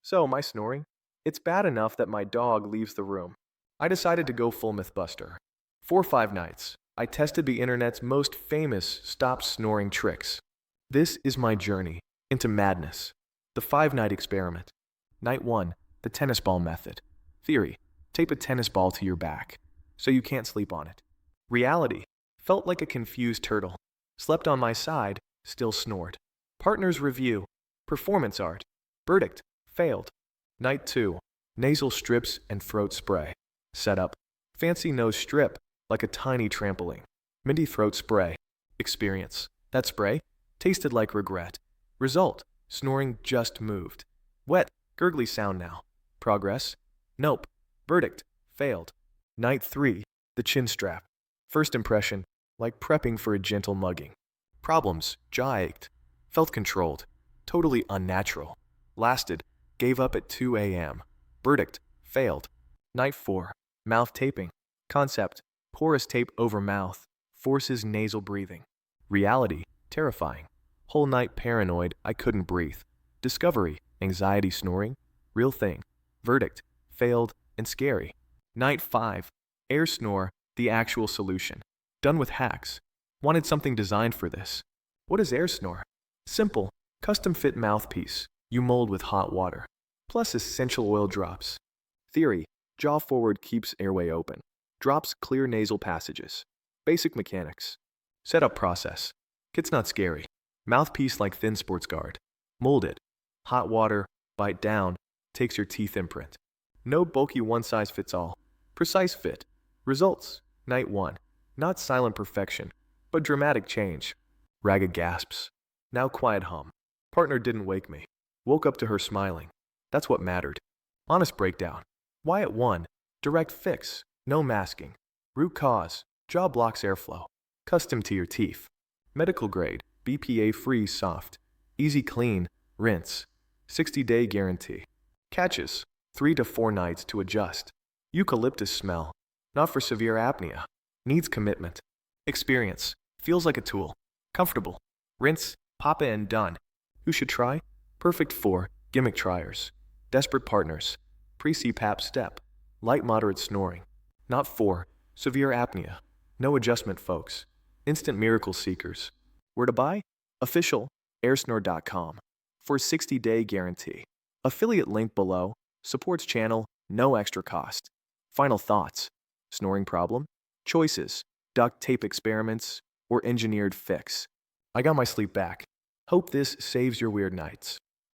So, my snoring? It's bad enough that my dog leaves the room. I decided to go full Mythbuster. 4 or 5 nights, I tested the internet's most famous stop snoring tricks. This is my journey into madness. The 5 night experiment. Night 1, the tennis ball method. Theory: tape a tennis ball to your back so you can't sleep on it. Reality: felt like a confused turtle. Slept on my side, still snored. Partner's review: performance art. Verdict: failed. Night 2, nasal strips and throat spray. Setup: fancy nose strip like a tiny trampoline. Minty throat spray. Experience: that spray tasted like regret. Result: snoring just moved. Wet, gurgly sound now. Progress: nope. Verdict: failed. Night 3, the chin strap. First impression: like prepping for a gentle mugging. Problems: jaw ached. Felt controlled. Totally unnatural. Lasted: gave up at 2 a.m. Verdict: failed. Night 4, mouth taping. Concept: porous tape over mouth. Forces nasal breathing. Reality: terrifying. Whole night paranoid I couldn't breathe. Discovery: anxiety snoring. Real thing. Verdict: failed and scary. Night 5, AirSnore, the actual solution. Done with hacks. Wanted something designed for this. What is AirSnore? Simple, custom-fit mouthpiece you mold with hot water, plus essential oil drops. Theory: jaw forward keeps airway open. Drops clear nasal passages. Basic mechanics. Setup process: kit's not scary. Mouthpiece like thin sports guard. Mold it. Hot water, bite down, takes your teeth imprint. No bulky one-size-fits-all. Precise fit. Results: Night 1, not silent perfection, but dramatic change. Ragged gasps. Now quiet hum. Partner didn't wake me. Woke up to her smiling. That's what mattered. Honest breakdown. Why at 1? Direct fix. No masking. Root cause: jaw blocks airflow. Custom to your teeth. Medical grade, BPA-free soft. Easy clean, rinse. 60-day guarantee. Catches: 3 to 4 nights to adjust. Eucalyptus smell. Not for severe apnea. Needs commitment. Experience: feels like a tool. Comfortable. Rinse, pop it and done. Who should try? Perfect for gimmick triers. Desperate partners. Pre-CPAP step. Light moderate snoring. Not for severe apnea. No adjustment, folks. Instant miracle seekers. Where to buy? Official, airsnore.com. For 60-day guarantee. Affiliate link below. Supports channel, no extra cost. Final thoughts. Snoring problem? Choices: duct tape experiments or engineered fix. I got my sleep back. Hope this saves your weird nights.